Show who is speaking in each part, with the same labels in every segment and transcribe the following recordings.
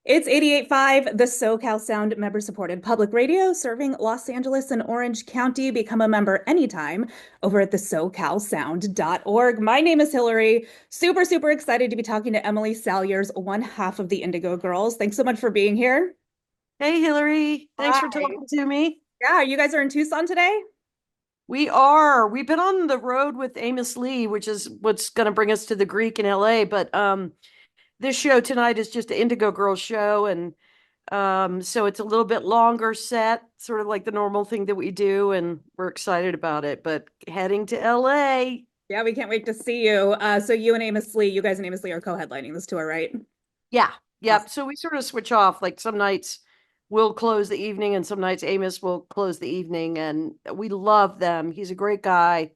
Speaker 1: It's 88.5, the SoCal Sound member-supported public radio serving Los Angeles and Orange County. Become a member anytime over at the SoCalSound.org. My name is Hillary. Super, super excited to be talking to Emily Saliers, one half of the Indigo Girls. Thanks so much for being here.
Speaker 2: Hey, Hillary. Thanks for
Speaker 1: Hi.
Speaker 2: talking to me.
Speaker 1: Yeah, you guys are in Tucson today?
Speaker 2: We are. We've been on the road with Amos Lee, which is what's going to bring us to the Greek in LA. But this show tonight is just the Indigo Girls show, and so it's a little bit longer set, sort of like the normal thing that we do, and we're excited about it. But heading to LA.
Speaker 1: Yeah, we can't wait to see you. So you and Amos Lee, you guys and Amos Lee are co-headlining this tour, right?
Speaker 2: Yeah,
Speaker 1: Awesome.
Speaker 2: yep. So we sort of switch off. Like some nights we'll close the evening, and some nights Amos will close the evening, and we love them. He's a great guy.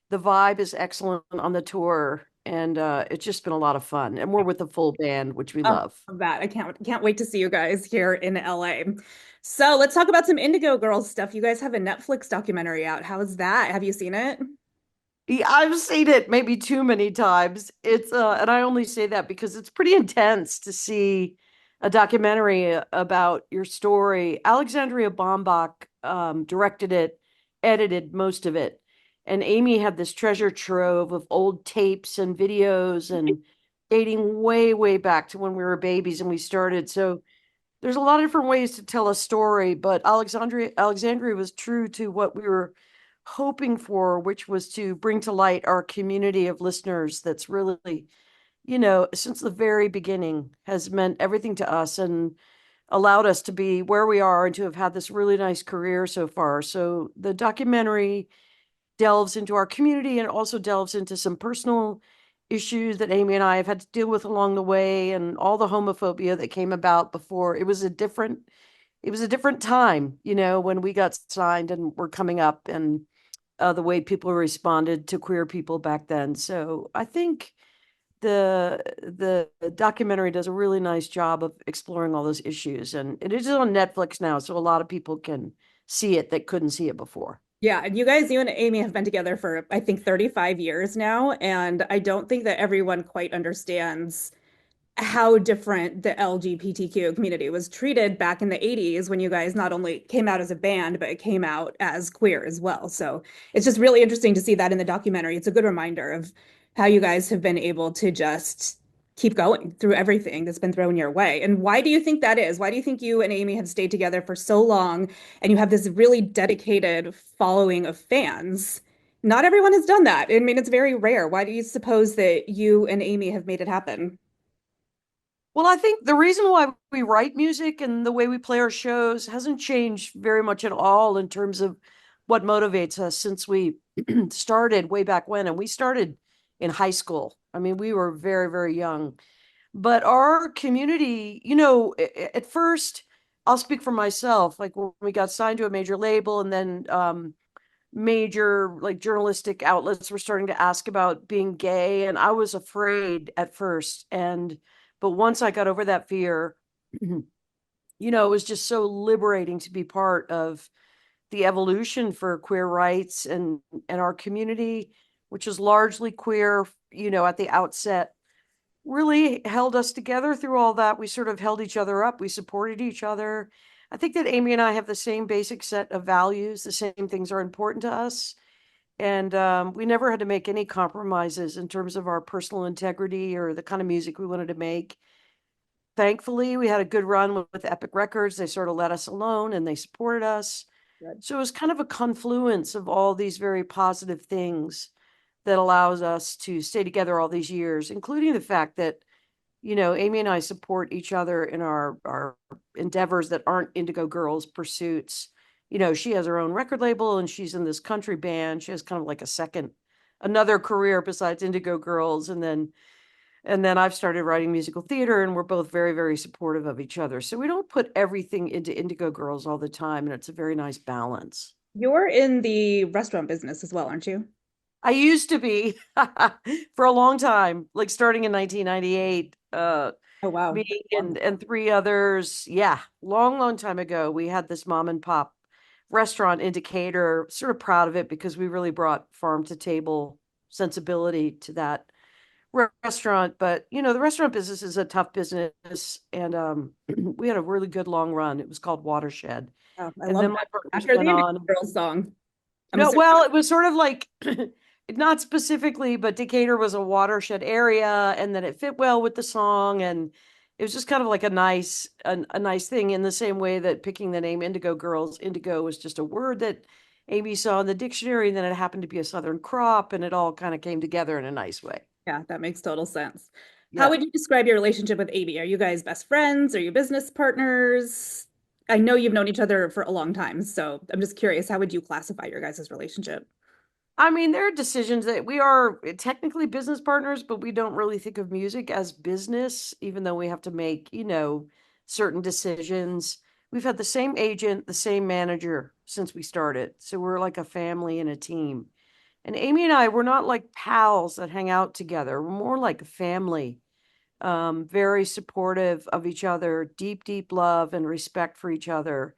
Speaker 2: The vibe is excellent on the tour, and it's just been a lot of fun. And we're with a full band, which we
Speaker 1: Oh,
Speaker 2: love.
Speaker 1: that. I can't wait to see you guys here in LA. So let's talk about some Indigo Girls stuff. You guys have a Netflix documentary out. How is that? Have you seen it?
Speaker 2: Yeah, I've seen it maybe too many times. It's and I only say that because it's pretty intense to see a documentary about your story. Alexandria Bombach directed it, edited most of it, and Amy had this treasure trove of old tapes and videos and dating way, way back to when we were babies and we started. So there's a lot of different ways to tell a story, but Alexandria was true to what we were hoping for, which was to bring to light our community of listeners that's really, since the very beginning has meant everything to us and allowed us to be where we are and to have had this really nice career so far. So the documentary delves into our community and also delves into some personal issues that Amy and I have had to deal with along the way and all the homophobia that came about before. It was a different time, when we got signed and were coming up, and the way people responded to queer people back then. So I think the documentary does a really nice job of exploring all those issues, and it is on Netflix now, so a lot of people can see it that couldn't see it before.
Speaker 1: Yeah, and you and Amy have been together for I think 35 years now, and I don't think that everyone quite understands how different the LGBTQ community was treated back in the 80s when you guys not only came out as a band, but it came out as queer as well. So it's just really interesting to see that in the documentary. It's a good reminder of how you guys have been able to just keep going through everything that's been thrown your way. And why do you think that is? Why do you think you and Amy have stayed together for so long and you have this really dedicated following of fans? Not everyone has done that. I mean, it's very rare. Why do you suppose that you and Amy have made it happen?
Speaker 2: Well, I think the reason why we write music and the way we play our shows hasn't changed very much at all in terms of what motivates us since we started way back when. And we started in high school. I mean, we were very, very young. But our community, at first, I'll speak for myself. Like when we got signed to a major label, and then major like journalistic outlets were starting to ask about being gay, and I was afraid at first. And but once I got over that fear, it was just so liberating to be part of the evolution for queer rights and our community, which is largely queer, at the outset, really held us together through all that. We sort of held each other up. We supported each other. I think that Amy and I have the same basic set of values. The same things are important to us. And we never had to make any compromises in terms of our personal integrity or the kind of music we wanted to make. Thankfully, we had a good run with Epic Records. They sort of let us alone and they supported us.
Speaker 1: Good.
Speaker 2: So it was kind of a confluence of all these very positive things that allows us to stay together all these years, including the fact that, Amy and I support each other in our endeavors that aren't Indigo Girls pursuits. She has her own record label and she's in this country band. She has kind of like another career besides Indigo Girls. And then I've started writing musical theater, and we're both very, very supportive of each other. So we don't put everything into Indigo Girls all the time, and it's a very nice balance.
Speaker 1: You're in the restaurant business as well, aren't you?
Speaker 2: I used to be for a long time, like starting in 1998.
Speaker 1: Oh, wow.
Speaker 2: Me and three others, yeah, long, long time ago, we had this mom and pop restaurant in Decatur. Sort of proud of it because we really brought farm to table sensibility to that restaurant, but the restaurant business is a tough business, and we had a really good long run. It was called Watershed,
Speaker 1: Oh, I
Speaker 2: and
Speaker 1: love
Speaker 2: then my
Speaker 1: that.
Speaker 2: partners
Speaker 1: After the
Speaker 2: went
Speaker 1: Indigo
Speaker 2: on.
Speaker 1: Girls song, I'm
Speaker 2: No,
Speaker 1: assuming.
Speaker 2: well, it was sort of like not specifically, but Decatur was a watershed area, and then it fit well with the song, and it was just kind of like a nice thing in the same way that picking the name Indigo Girls, indigo was just a word that Amy saw in the dictionary, and then it happened to be a Southern crop, and it all kind of came together in a nice way.
Speaker 1: Yeah, that makes total sense. How
Speaker 2: Yeah.
Speaker 1: would you describe your relationship with Amy? Are you guys best friends? Are you business partners? I know you've known each other for a long time, so I'm just curious, how would you classify your guys' relationship?
Speaker 2: I mean, there are decisions that we are technically business partners, but we don't really think of music as business, even though we have to make, certain decisions. We've had the same agent, the same manager since we started. So we're like a family and a team. And Amy and I, we're not like pals that hang out together. We're more like a family, very supportive of each other, deep, deep love and respect for each other.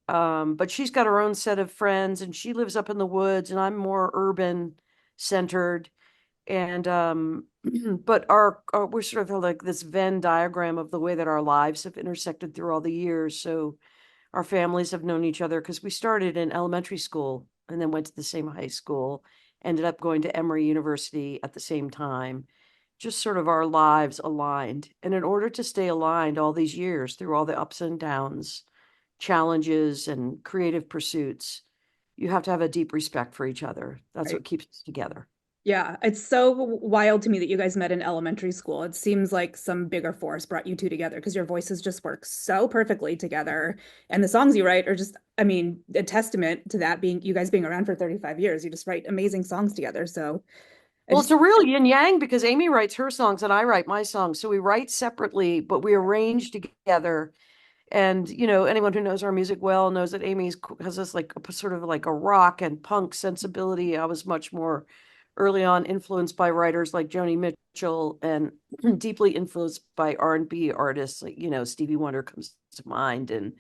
Speaker 2: But she's got her own set of friends and she lives up in the woods and I'm more urban centered. And but we're sort of like this Venn diagram of the way that our lives have intersected through all the years. So our families have known each other because we started in elementary school and then went to the same high school, ended up going to Emory University at the same time. Just sort of our lives aligned. And in order to stay aligned all these years through all the ups and downs, challenges and creative pursuits, you have to have a deep respect for each other. That's
Speaker 1: Right.
Speaker 2: what keeps us together.
Speaker 1: Yeah, it's so wild to me that you guys met in elementary school. It seems like some bigger force brought you two together because your voices just work so perfectly together. And the songs you write are just, I mean, a testament to that being you guys being around for 35 years. You just write amazing songs together. So I
Speaker 2: Well, it's
Speaker 1: just,
Speaker 2: a real yin yang because Amy writes her songs and I write my songs. So we write separately, but we arrange together. And anyone who knows our music well knows that Amy's has this like a, sort of like a rock and punk sensibility. I was much more early on influenced by writers like Joni Mitchell and deeply influenced by R&B artists like Stevie Wonder comes to mind. And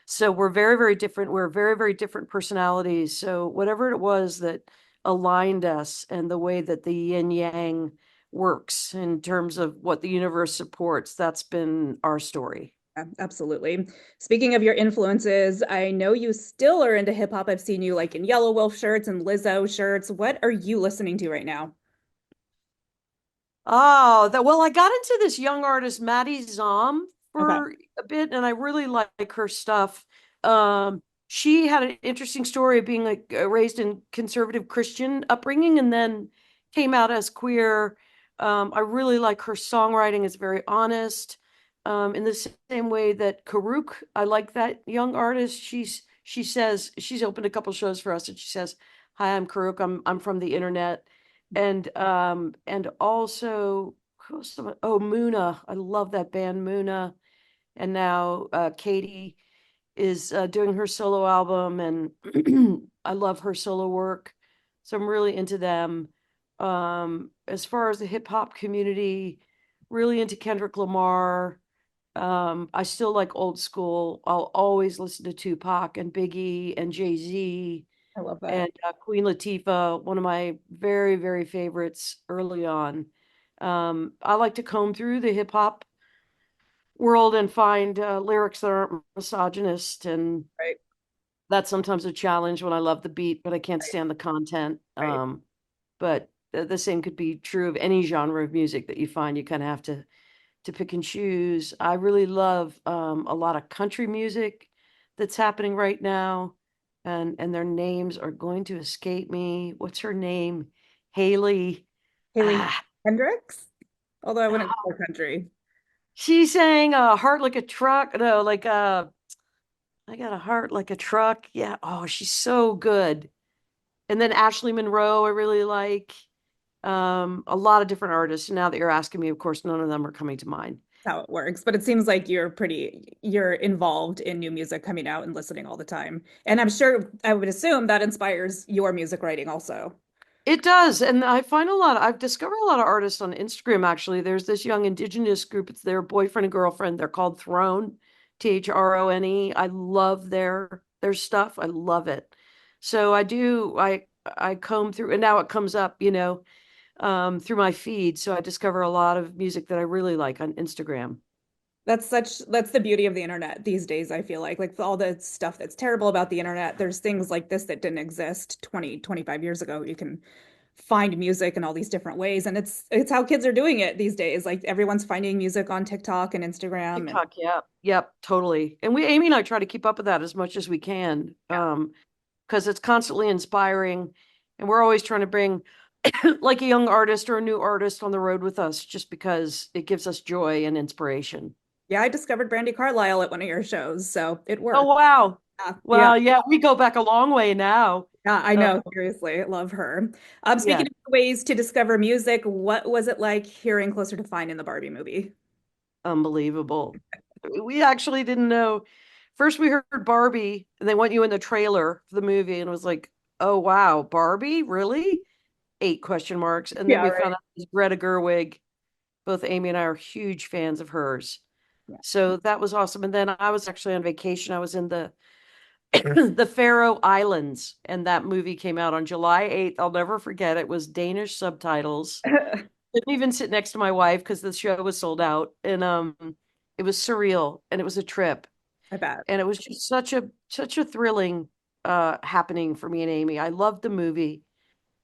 Speaker 2: so we're very, very different. We're very, very different personalities. So whatever it was that aligned us and the way that the yin yang works in terms of what the universe supports, that's been our story.
Speaker 1: yeah, absolutely. Speaking of your influences, I know you still are into hip hop. I've seen you like in Yellow Wolf shirts and Lizzo shirts. What are you listening to right now?
Speaker 2: Oh, well, I got into this young artist, Maddie Zom,
Speaker 1: Okay.
Speaker 2: for a bit, and I really like her stuff. She had an interesting story of being like raised in conservative Christian upbringing and then came out as queer. I really like her songwriting; it's very honest. In the same way that Karuk, I like that young artist. She says she's opened a couple shows for us, and she says, "Hi, I'm Karuk. I'm from the internet." And also Muna. I love that band Muna. And now Katie is doing her solo album and I love her solo work. So I'm really into them. As far as the hip hop community, really into Kendrick Lamar. I still like old school. I'll always listen to Tupac and Biggie and Jay-Z
Speaker 1: I love that.
Speaker 2: and Queen Latifah, one of my very, very favorites early on. I like to comb through the hip hop world and find lyrics that aren't misogynist, and
Speaker 1: Right,
Speaker 2: that's sometimes a challenge when I love the beat, but I can't
Speaker 1: right,
Speaker 2: stand the content.
Speaker 1: right.
Speaker 2: But the same could be true of any genre of music that you find. You kind of have to pick and choose. I really love a lot of country music that's happening right now, and their names are going to escape me. What's her name? Haley.
Speaker 1: Haley
Speaker 2: Ah,
Speaker 1: Hendricks? Although I wouldn't
Speaker 2: ah.
Speaker 1: call her country.
Speaker 2: She sang "Heart Like a Truck." No, like I got a heart like a truck. Yeah. Oh, she's so good. And then Ashley Monroe, I really like. A lot of different artists. Now that you're asking me, of course, none of them are coming to mind.
Speaker 1: How it works, but it seems like you're involved in new music coming out and listening all the time. And I'm sure I would assume that inspires your music writing also.
Speaker 2: It does. And I find I've discovered a lot of artists on Instagram actually. There's this young indigenous group. It's their boyfriend and girlfriend. They're called Throne, Throne. I love their stuff. I love it. So I comb through and now it comes up, through my feed. So I discover a lot of music that I really like on Instagram.
Speaker 1: That's the beauty of the internet these days, I feel like all the stuff that's terrible about the internet, there's things like this that didn't exist 20, 25 years ago. You can find music in all these different ways, and it's how kids are doing it these days. Like everyone's finding music on TikTok and Instagram and
Speaker 2: TikTok, yeah. Yep, totally. And Amy and I try to keep up with that as much as we can.
Speaker 1: yeah.
Speaker 2: Because it's constantly inspiring. And we're always trying to bring like a young artist or a new artist on the road with us just because it gives us joy and inspiration.
Speaker 1: Yeah, I discovered Brandy Carlisle at one of your shows, so it
Speaker 2: Oh,
Speaker 1: worked.
Speaker 2: wow.
Speaker 1: Yeah, yeah,
Speaker 2: Well, yeah, we go back a long way now.
Speaker 1: yeah, I
Speaker 2: Uh,
Speaker 1: know. Seriously, I love her.
Speaker 2: yeah,
Speaker 1: Speaking of ways to discover music, what was it like hearing Closer to Fine in the Barbie movie?
Speaker 2: unbelievable. We actually didn't know. First, we heard Barbie, and they want you in the trailer for the movie, and it was like, oh, wow, Barbie? Really? 8 question marks. And then
Speaker 1: Yeah,
Speaker 2: we
Speaker 1: right.
Speaker 2: found out it was Greta Gerwig. Both Amy and I are huge fans of hers.
Speaker 1: Yeah.
Speaker 2: So that was awesome. And then I was actually on vacation. I was in the the Faroe Islands, and that movie came out on July 8th. I'll never forget. It was Danish subtitles. Didn't even sit next to my wife because the show was sold out. And it was surreal and it was a trip.
Speaker 1: I bet.
Speaker 2: And it was just such a thrilling happening for me and Amy. I loved the movie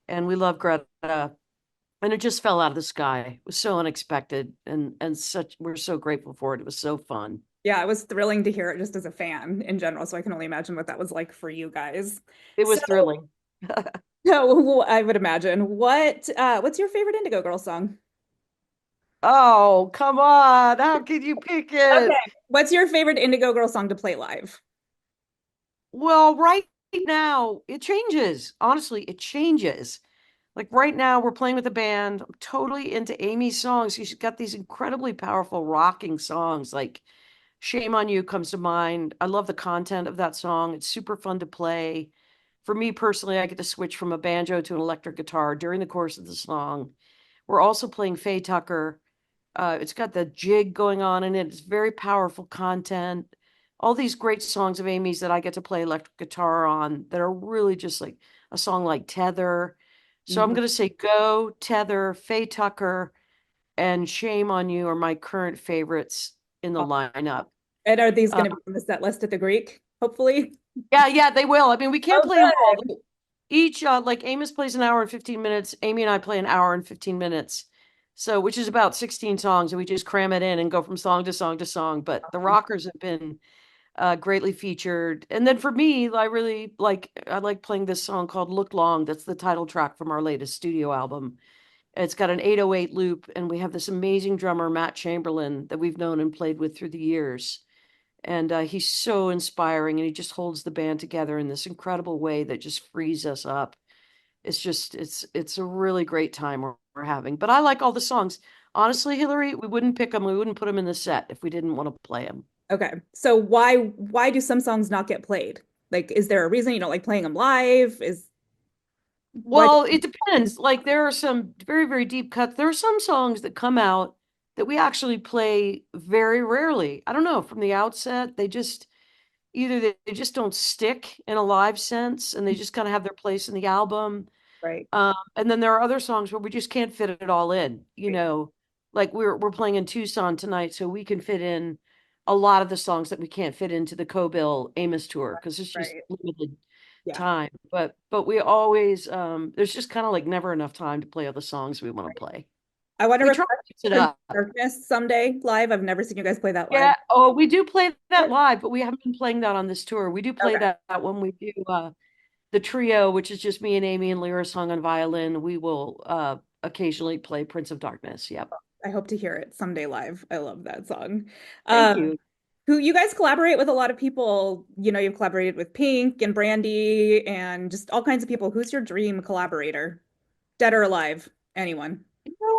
Speaker 2: and we love Greta. And it just fell out of the sky. It was so unexpected and such we're so grateful for it. It was so fun.
Speaker 1: Yeah, it was thrilling to hear it just as a fan in general, so I can only imagine what that was like for you guys.
Speaker 2: It
Speaker 1: So,
Speaker 2: was thrilling.
Speaker 1: no, I would imagine. What's your favorite Indigo Girls song?
Speaker 2: Oh, come on. How could you pick
Speaker 1: Okay.
Speaker 2: it?
Speaker 1: What's your favorite Indigo Girls song to play live?
Speaker 2: Well, right now, it changes. Honestly, it changes. Like right now, we're playing with a band. I'm totally into Amy's songs. She's got these incredibly powerful rocking songs. Like Shame on You comes to mind. I love the content of that song. It's super fun to play. For me personally, I get to switch from a banjo to an electric guitar during the course of the song. We're also playing Faye Tucker. It's got the jig going on in it. It's very powerful content. All these great songs of Amy's that I get to play electric guitar on that are really just like a song like Tether. So I'm
Speaker 1: Mhm.
Speaker 2: going to say Go, Tether, Faye Tucker, and Shame on You are my current favorites in the lineup.
Speaker 1: And are these
Speaker 2: Uh,
Speaker 1: going to be on the set list at the Greek, hopefully?
Speaker 2: yeah, yeah, they will. I mean, we can't
Speaker 1: Oh,
Speaker 2: play them all.
Speaker 1: good.
Speaker 2: Each, like Amos plays an hour and 15 minutes. Amy and I play an hour and 15 minutes. So, which is about 16 songs, and we just cram it in and go from song to song to song. But the rockers have been greatly featured. And then for me, I like playing this song called Look Long. That's the title track from our latest studio album. It's got an 808 loop, and we have this amazing drummer, Matt Chamberlain, that we've known and played with through the years. And he's so inspiring, and he just holds the band together in this incredible way that just frees us up. It's a really great time we're having. But I like all the songs. Honestly, Hillary, we wouldn't pick them. We wouldn't put them in the set if we didn't want to play them.
Speaker 1: Okay. So why do some songs not get played? Like, is there a reason you don't like playing them live? Is why?
Speaker 2: Well, it depends. Like there are some very, very deep cuts. There are some songs that come out that we actually play very rarely. I don't know, from the outset, they just either they just don't stick in a live sense and they just kind of have their place in the album.
Speaker 1: Right.
Speaker 2: And then there are other songs where we just can't fit it all in,
Speaker 1: Right.
Speaker 2: like we're playing in Tucson tonight, so we can fit in a lot of the songs that we can't fit into the Co-Bill Amos tour because it's just
Speaker 1: Right.
Speaker 2: limited
Speaker 1: Yeah.
Speaker 2: time. But we always there's just kind of like never enough time to play all the songs we want to
Speaker 1: Right.
Speaker 2: play.
Speaker 1: I want to
Speaker 2: We try
Speaker 1: request
Speaker 2: to mix it
Speaker 1: Prince
Speaker 2: up.
Speaker 1: of Darkness someday live. I've never seen you guys play that live.
Speaker 2: Yeah. Oh, we do play that live, but we haven't been playing that on this tour. We do play
Speaker 1: Okay.
Speaker 2: that when we do the trio, which is just me and Amy and Lyra sung on violin. We will occasionally play Prince of Darkness. Yep.
Speaker 1: I hope to hear it someday live. I love that song.
Speaker 2: Thank
Speaker 1: Um,
Speaker 2: you.
Speaker 1: who you guys collaborate with a lot of people. You've collaborated with Pink and Brandy and just all kinds of people. Who's your dream collaborator? Dead or alive? Anyone.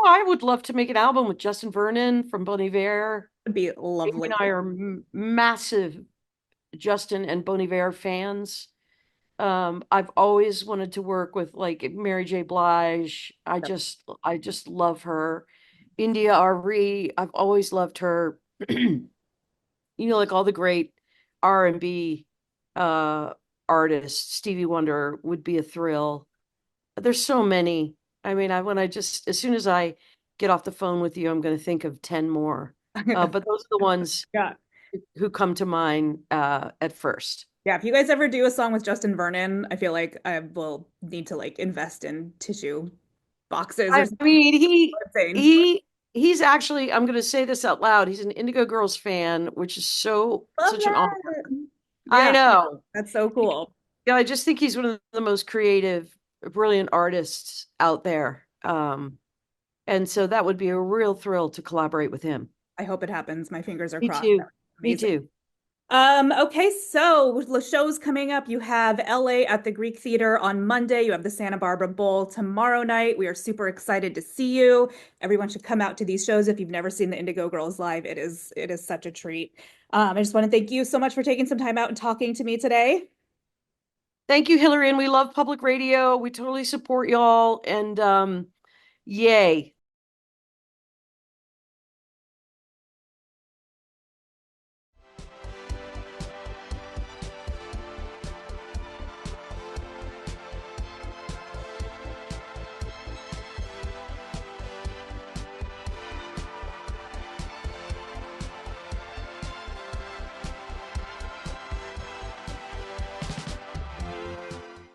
Speaker 2: I would love to make an album with Justin Vernon from Bon Iver.
Speaker 1: Would be
Speaker 2: Amy
Speaker 1: lovely.
Speaker 2: and I are massive Justin and Bon Iver fans. I've always wanted to work with like Mary J. Blige. I just love her. India Ari, I've always loved her. Like all the great R&B uh artists. Stevie Wonder would be a thrill. There's so many. I mean, when I just, as soon as I get off the phone with you, I'm going to think of 10 more. But those are the ones
Speaker 1: Yeah.
Speaker 2: who come to mind at first.
Speaker 1: Yeah, if you guys ever do a song with Justin Vernon, I feel like I will need to like invest in tissue boxes or
Speaker 2: I
Speaker 1: something
Speaker 2: mean,
Speaker 1: insane.
Speaker 2: he's actually, I'm going to say this out loud. He's an Indigo Girls fan, which is
Speaker 1: Love
Speaker 2: such an honor.
Speaker 1: that.
Speaker 2: I
Speaker 1: Yeah,
Speaker 2: know.
Speaker 1: that's so cool.
Speaker 2: Yeah, I just think he's one of the most creative, brilliant artists out there. And so that would be a real thrill to collaborate with him.
Speaker 1: I hope it happens. My fingers are
Speaker 2: Me
Speaker 1: crossed. That
Speaker 2: too.
Speaker 1: would be
Speaker 2: Me
Speaker 1: amazing.
Speaker 2: too.
Speaker 1: Okay, so the shows coming up. You have LA at the Greek Theater on Monday. You have the Santa Barbara Bowl tomorrow night. We are super excited to see you. Everyone should come out to these shows if you've never seen the Indigo Girls live. It is such a treat. I just want to thank you so much for taking some time out and talking to me today.
Speaker 2: Thank you, Hillary. And we love public radio. We totally support y'all. And yay.